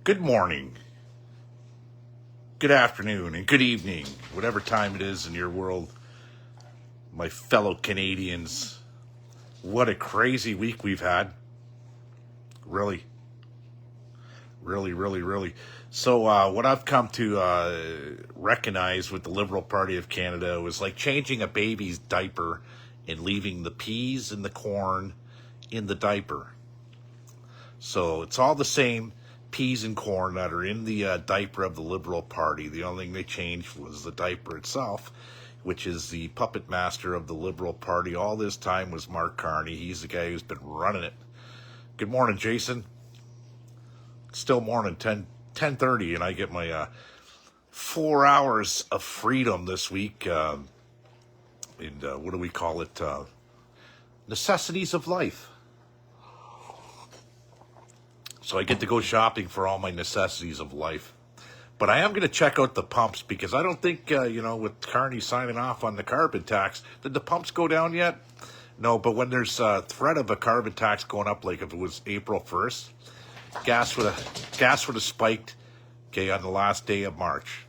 Good morning, good afternoon, and good evening, whatever time it is in your world, my fellow Canadians. What a crazy week we've had. Really, really. So, what I've come to recognize with the Liberal Party of Canada was like changing a baby's diaper and leaving the peas and the corn in the diaper. So it's all the same peas and corn that are in the diaper of the Liberal Party. The only thing they changed was the diaper itself, which is the puppet master of the Liberal Party. All this time was Mark Carney. He's the guy who's been running it. Good morning, Jason. Still morning, 10:30, and I get my 4 hours of freedom this week. And what do we call it? Necessities of life. So I get to go shopping for all my necessities of life. But I am going to check out the pumps because I don't think, with Carney signing off on the carbon tax, did the pumps go down yet? No, but when there's a threat of a carbon tax going up, like if it was April 1st, gas would have spiked, okay, on the last day of March,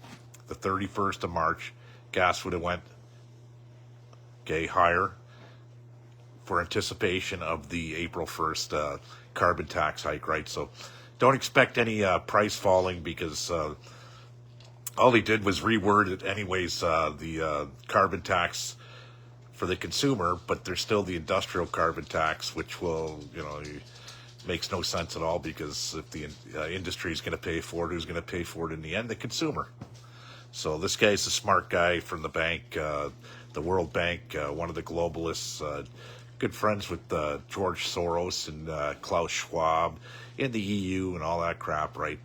the 31st of March, gas would have went, okay, higher for anticipation of the April 1st carbon tax hike, right? So don't expect any price falling because all he did was reword it anyways, the carbon tax for the consumer, but there's still the industrial carbon tax, which will, makes no sense at all because if the industry is going to pay for it, who's going to pay for it in the end? The consumer. So this guy's a smart guy from the bank, the World Bank, one of the globalists, good friends with George Soros and Klaus Schwab in the EU and all that crap, right?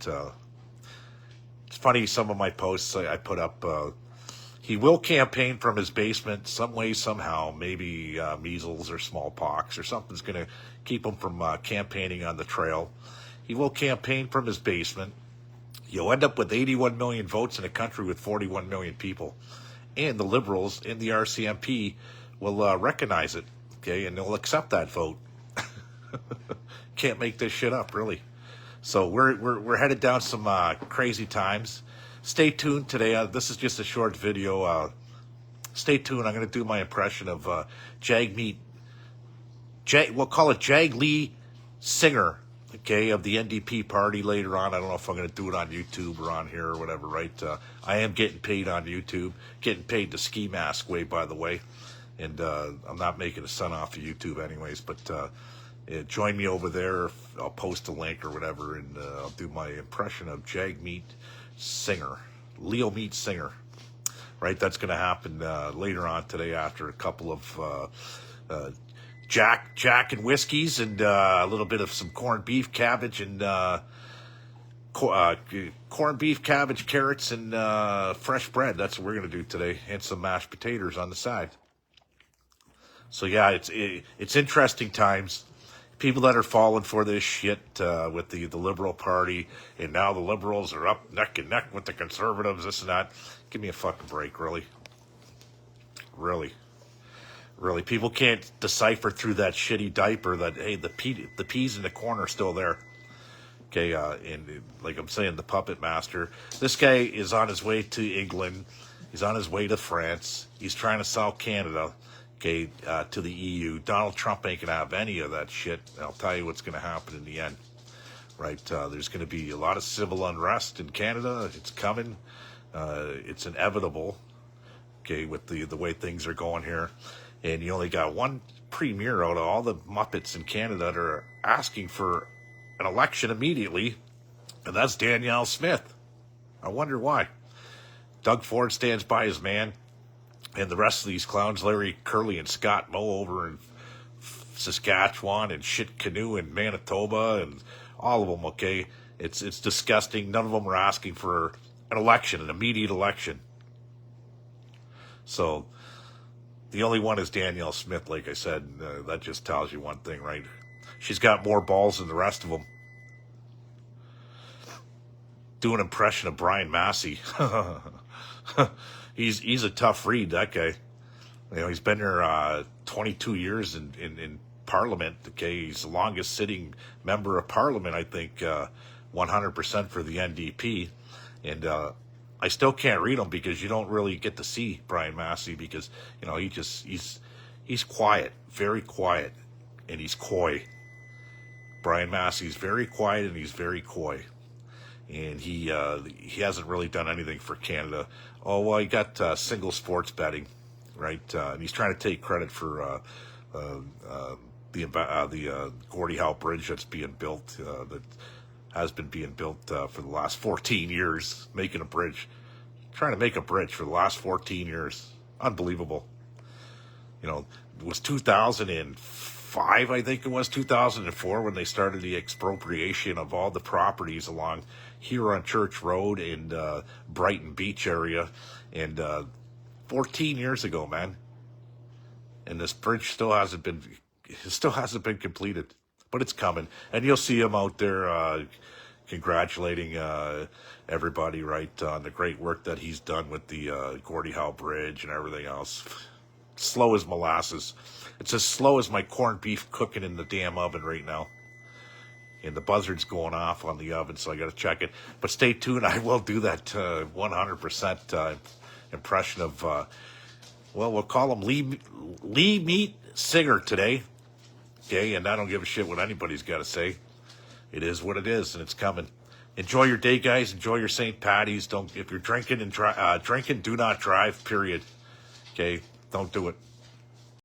It's funny, some of my posts I put up, he will campaign from his basement some way, somehow, maybe measles or smallpox or something's going to keep him from campaigning on the trail. He will campaign from his basement. You'll end up with 81 million votes in a country with 41 million people. And the Liberals in the RCMP will recognize it. Okay, and they'll accept that vote. Can't make this shit up, really. So we're headed down some crazy times. Stay tuned today. This is just a short video. Stay tuned. I'm going to do my impression of we'll call it Jag Lee Singer, okay, of the NDP party later on. I don't know if I'm going to do it on YouTube or on here or whatever, right? I am getting paid on YouTube. Getting paid to ski mask way, by the way. And I'm not making a son off of YouTube anyways, but join me over there. I'll post a link or whatever, and I'll do my impression of Jag Meat Singer, Leo Meat Singer. Right, that's going to happen later on today after a couple of Jack and whiskeys and a little bit of some corned beef, cabbage, and corned beef, cabbage, carrots, and fresh bread. That's what we're going to do today, and some mashed potatoes on the side. So yeah, it's interesting times. People that are falling for this shit with the Liberal Party, and now the Liberals are up neck and neck with the Conservatives, this and that. Give me a fucking break, really. People can't decipher through that shitty diaper that, hey, the peas in the corn are still there. Okay, and like I'm saying, the puppet master. This guy is on his way to England. He's on his way to France. He's trying to sell Canada, okay, to the EU. Donald Trump ain't going to have any of that shit. I'll tell you what's going to happen in the end, right? There's going to be a lot of civil unrest in Canada. It's coming. It's inevitable, okay, with the way things are going here. And you only got one premier out of all the Muppets in Canada that are asking for an election immediately, and that's Danielle Smith. I wonder why. Doug Ford stands by his man. And the rest of these clowns, Larry, Curly, and Scott Moe over in Saskatchewan and Shit Canoe in Manitoba and all of them, okay? It's disgusting. None of them are asking for an election, an immediate election. So the only one is Danielle Smith, like I said. That just tells you one thing, right? She's got more balls than the rest of them. Do an impression of Brian Massey. He's a tough read, that guy. He's been there 22 years in Parliament. Okay, he's the longest sitting member of Parliament, I think, 100% for the NDP. And I still can't read him because you don't really get to see Brian Massey because, you know, he's quiet, very quiet, and he's coy. Brian Massey's very quiet and he's very coy. And he hasn't really done anything for Canada. Oh, well, he got single sports betting, right? And he's trying to take credit for the Gordie Howe Bridge that's being built, that has been being built for the last 14 years, making a bridge. Trying to make a bridge for the last 14 years. Unbelievable. You know, it was 2005, I think it was, 2004, when they started the expropriation of all the properties along Huron Church Road and Brighton Beach area. And 14 years ago, man. And this bridge still hasn't been completed. But it's coming. And you'll see him out there congratulating everybody, right, on the great work that he's done with the Gordie Howe Bridge and everything else. Slow as molasses. It's as slow as my corned beef cooking in the damn oven right now. And the buzzard's going off on the oven, so I got to check it. But stay tuned. I will do that 100% impression of, well, we'll call him Lee Meat Singer today. Okay, and I don't give a shit what anybody's got to say. It is what it is, and it's coming. Enjoy your day, guys. Enjoy your St. Patty's. If you're drinking, do not drive, period. Okay, don't do it.